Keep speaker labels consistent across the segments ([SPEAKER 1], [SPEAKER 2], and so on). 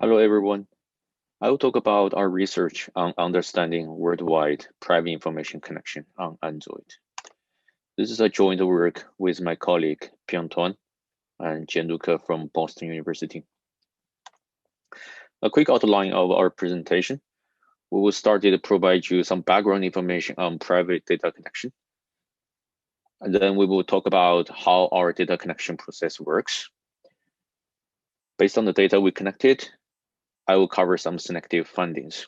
[SPEAKER 1] Hello, everyone. I will talk about our research on understanding worldwide private information connection on Android. This is a joint work with my colleague Pierre-Antoine and Gianluca from Boston University. A quick outline of our presentation. We will start to provide you some background information on private data connection. And then we will talk about how our data connection process works. Based on the data we connected, I will cover some selective findings.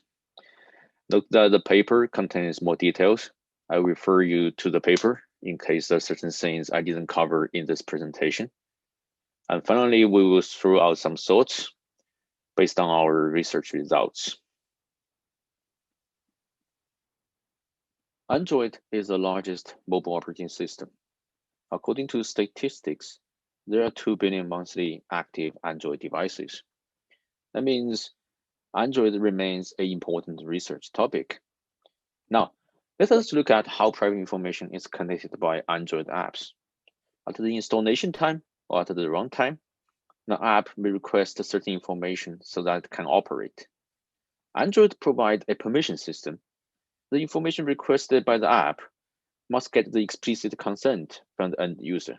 [SPEAKER 1] Note that the paper contains more details. I will refer you to the paper in case there are certain things I didn't cover in this presentation. And finally, we will throw out some thoughts based on our research results. Android is the largest mobile operating system. According to statistics, there are 2 billion monthly active Android devices. That means Android remains an important research topic. Now, let us look at how private information is connected by Android apps. At the installation time or at the runtime, the app may request certain information so that it can operate. Android provides a permission system. The information requested by the app must get the explicit consent from the end user.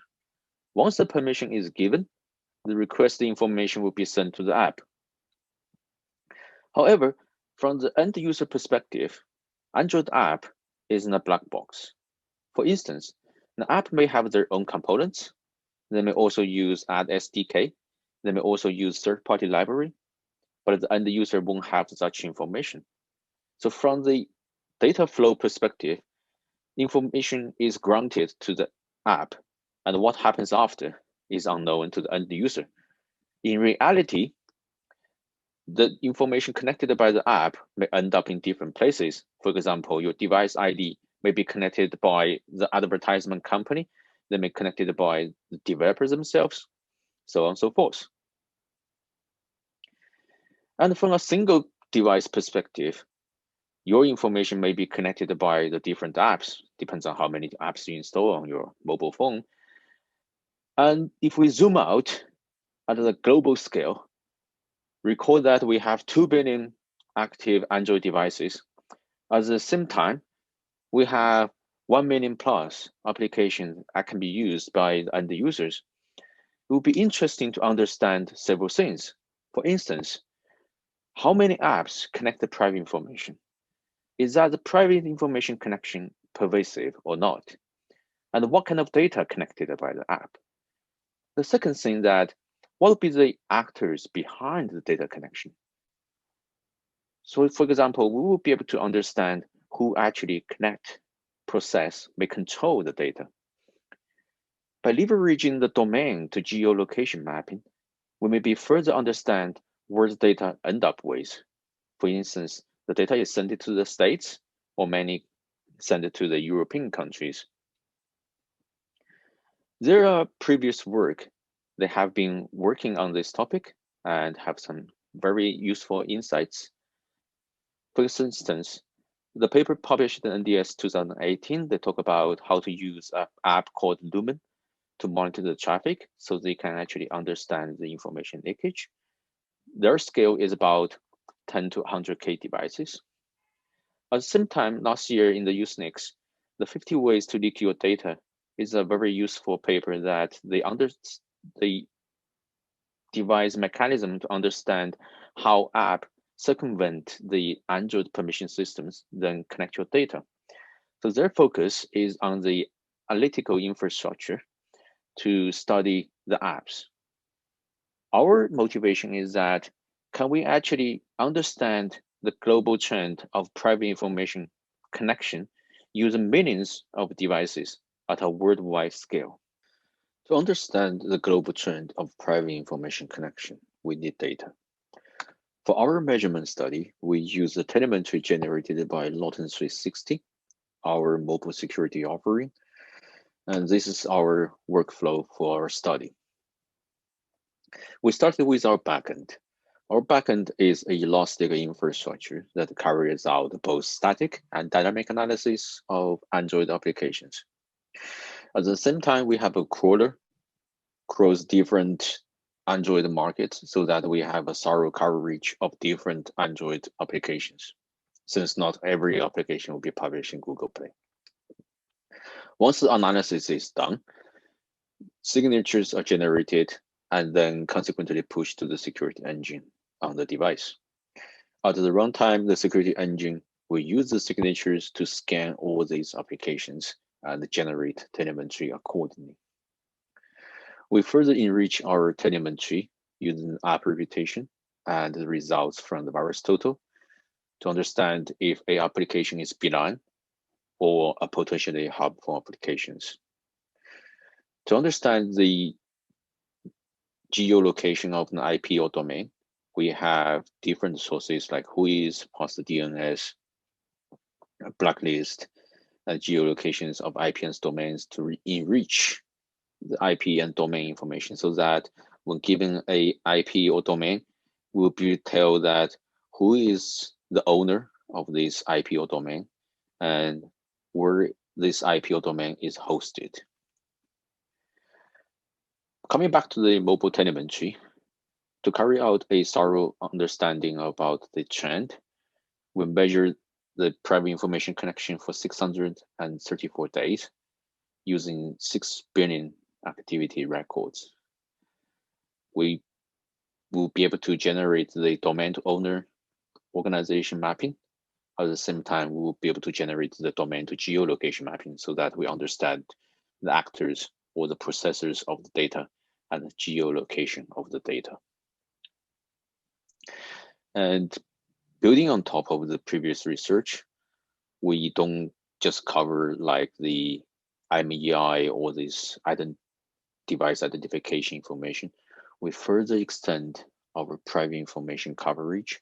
[SPEAKER 1] Once the permission is given, the requested information will be sent to the app. However, from the end user perspective, Android app is in a black box. For instance, the app may have their own components. They may also use Add SDK. They may also use third-party library, but the end user won't have such information. So from the data flow perspective, information is granted to the app, and what happens after is unknown to the end user. In reality, the information connected by the app may end up in different places. For example, your device ID may be connected by the advertisement company. They may be connected by the developers themselves, so on and so forth. And from a single device perspective, your information may be connected by the different apps, depends on how many apps you install on your mobile phone. And if we zoom out at the global scale, recall that we have 2 billion active Android devices. At the same time, we have 1 million plus applications that can be used by the end users. It will be interesting to understand several things. For instance, how many apps connect the private information? Is that the private information connection pervasive or not? And what kind of data connected by the app? The second thing that, what would be the actors behind the data connection? So for example, we will be able to understand who actually connect, process, may control the data. By leveraging the domain to geolocation mapping, we may be further understand where the data end up with. For instance, the data is sent to the States, or many send it to the European countries. There are previous work that have been working on this topic and have some very useful insights. For instance, the paper published in NDSS 2018, they talk about how to use an app called Lumen to monitor the traffic so they can actually understand the information leakage. Their scale is about 10 to 100K devices. At the same time, last year in the Usenix, the 50 ways to leak your data is a very useful paper that they devise mechanism to understand how app circumvent the Android permission systems, then connect your data. So their focus is on the analytical infrastructure to study the apps. Our motivation is that, can we actually understand the global trend of private information connection using millions of devices at a worldwide scale? To understand the global trend of private information connection, we need data. For our measurement study, we use the telemetry generated by Norton360, our mobile security offering, and this is our workflow for our study. We started with our backend. Our backend is an elastic infrastructure that carries out both static and dynamic analysis of Android applications. At the same time, we have a crawler, crawls different Android market so that we have a thorough coverage of different Android applications, since not every application will be published in Google Play. Once the analysis is done, signatures are generated and then consequently pushed to the security engine on the device. At the runtime, the security engine will use the signatures to scan all these applications and generate telemetry accordingly. We further enrich our telemetry using app reputation and the results from the virus total to understand if an application is benign or a potentially harmful applications. To understand the geolocation of an IP or domain, we have different sources like Whois, past DNS, blacklist, and geolocations of IP and domains to enrich the IP and domain information so that when given a IP or domain, we'll be tell that who is the owner of this IP or domain and where this IP or domain is hosted. Coming back to the mobile telemetry, to carry out a thorough understanding about the trend, we measure the private information connection for 634 days using 6 billion activity records. We will be able to generate the domain to owner organization mapping. At the same time, we will be able to generate the domain to geolocation mapping so that we understand the actors or the processors of the data and the geolocation of the data. And building on top of the previous research, we don't just cover like the IMEI or this device identification information. We further extend our private information coverage.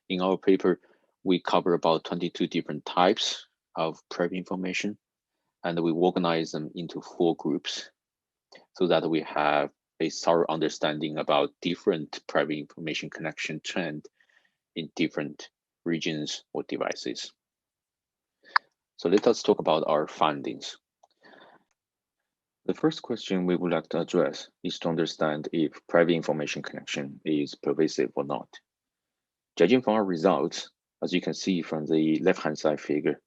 [SPEAKER 1] In our paper, we cover about 22 different types of private information, and we organize them into 4 groups so that we have a thorough understanding about different private information connection trend in different regions or devices. So let us talk about our findings. The first question we would like to address is to understand if private information connection is pervasive or not. Judging from our results, as you can see from the left-hand side figure,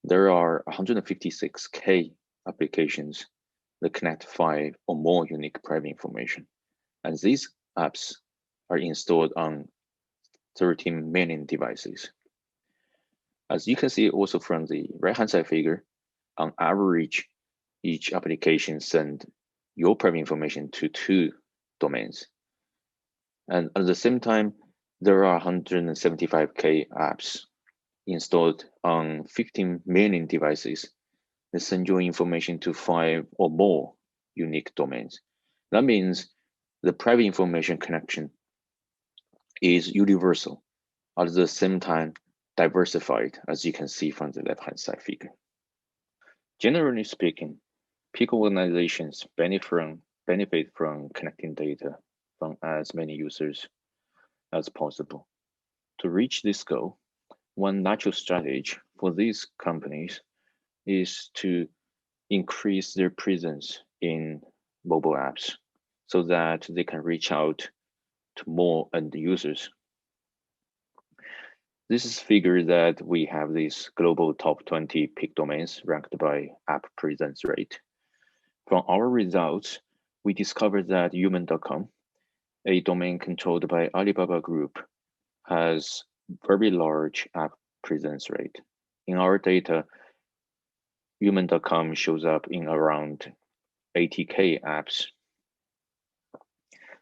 [SPEAKER 1] there are 156K applications that connect 5 or more unique private information. And these apps are installed on 13 million devices. As you can see also from the right-hand side figure, on average, each application sends your private information to 2 domains. And at the same time, there are 175K apps installed on 15 million devices that send your information to 5 or more unique domains. That means the private information connection is universal, at the same time diversified, as you can see from the left-hand side figure. Generally speaking, peak organizations benefit from connecting data from as many users as possible. To reach this goal, one natural strategy for these companies is to increase their presence in mobile apps so that they can reach out to more end users. This is figure that we have these global top 20 peak domains ranked by app presence rate. From our results, we discovered that human.com, a domain controlled by Alibaba Group, has very large app presence rate. In our data, human.com shows up in around 80K apps.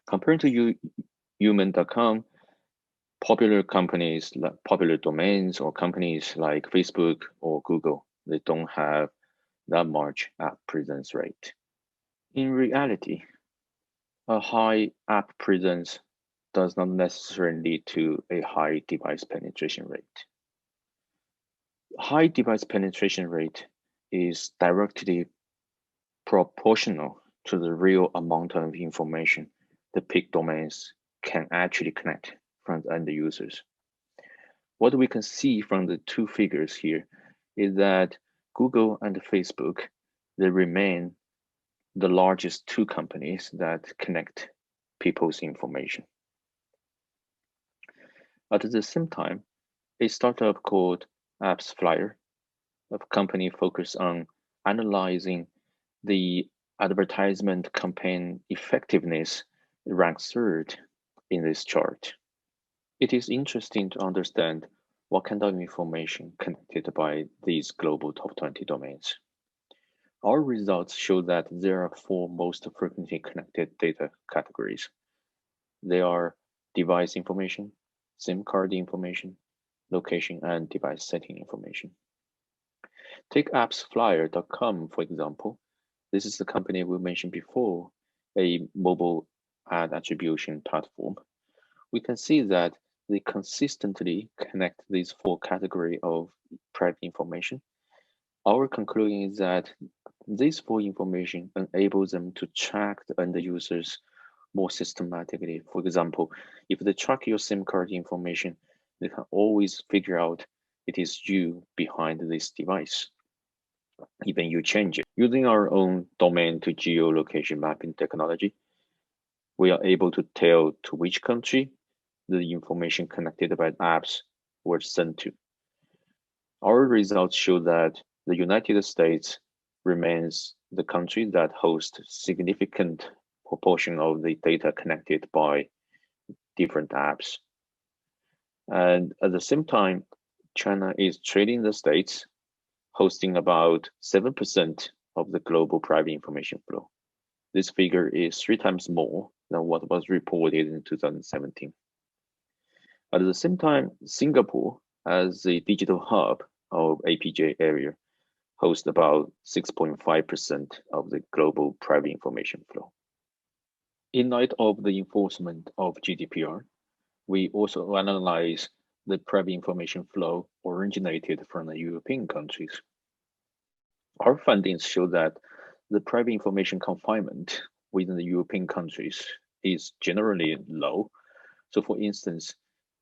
[SPEAKER 1] Compared to human.com, popular domains or companies like Facebook or Google, they don't have that much app presence rate. In reality, a high app presence does not necessarily lead to a high device penetration rate. High device penetration rate is directly proportional to the real amount of information the peak domains can actually connect from the end users. What we can see from the 2 figures here is that Google and Facebook, they remain the largest 2 companies that connect people's information. At the same time, a startup called AppsFlyer, a company focused on analyzing the advertisement campaign effectiveness, ranks third in this chart. It is interesting to understand what kind of information connected by these global top 20 domains. Our results show that there are 4 most frequently connected data categories. They are device information, SIM card information, location, and device setting information. Take appsflyer.com, for example. This is the company we mentioned before, a mobile ad attribution platform. We can see that they consistently connect these 4 categories of private information. Our conclusion is that these 4 information enables them to track the end users more systematically. For example, if they track your SIM card information, they can always figure out it is you behind this device, even you change it. Using our own domain to geolocation mapping technology, we are able to tell to which country the information connected by apps were sent to. Our results show that the United States remains the country that hosts significant proportion of the data connected by different apps. And at the same time, China is trailing the States, hosting about 7% of the global private information flow. This figure is 3 times more than what was reported in 2017. At the same time, Singapore, as the digital hub of APJ area, hosts about 6.5% of the global private information flow. In light of the enforcement of GDPR, we also analyze the private information flow originated from the European countries. Our findings show that the private information confinement within the European countries is generally low. So for instance,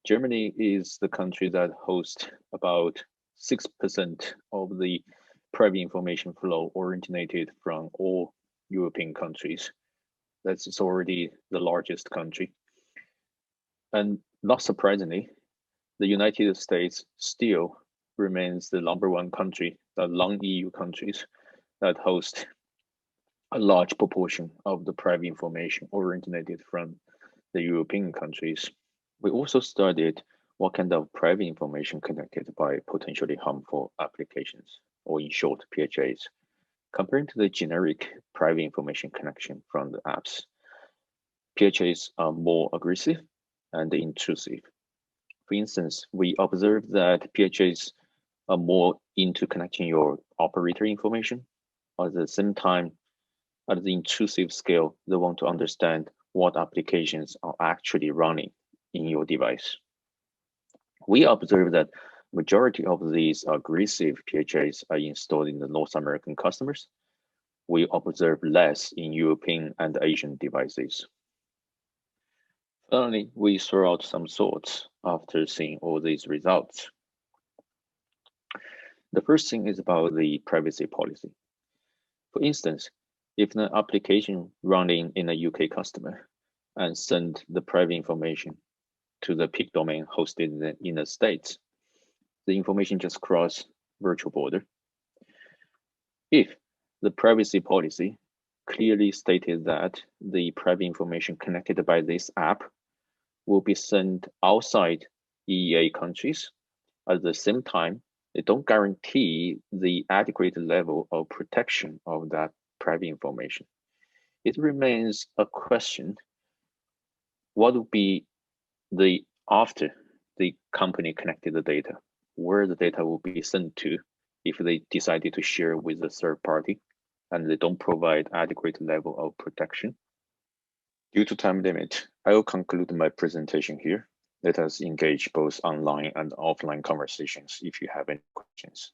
[SPEAKER 1] Germany is the country that hosts about 6% of the private information flow originated from all European countries. That's already the largest country. And not surprisingly, the United States still remains the #1 country, the non-EU countries that host a large proportion of the private information originated from the European countries. We also studied what kind of private information connected by potentially harmful applications, or in short, PHAs, comparing to the generic private information connection from the apps. PHAs are more aggressive and intrusive. For instance, we observed that PHAs are more into connecting your operator information. At the same time, at the intrusive scale, they want to understand what applications are actually running in your device. We observe that majority of these aggressive PHAs are installed in the North American customers. We observe less in European and Asian devices. Finally, we throw out some thoughts after seeing all these results. The first thing is about the privacy policy. For instance, if an application running in a UK customer and send the private information to the peak domain hosted in the States, the information just cross virtual border. If the privacy policy clearly stated that the private information connected by this app will be sent outside EEA countries, at the same time, they don't guarantee the adequate level of protection of that private information. It remains a question, what would be the after the company connected the data, where the data will be sent to if they decided to share with a third party and they don't provide adequate level of protection. Due to time limit, I will conclude my presentation here. Let us engage both online and offline conversations if you have any questions.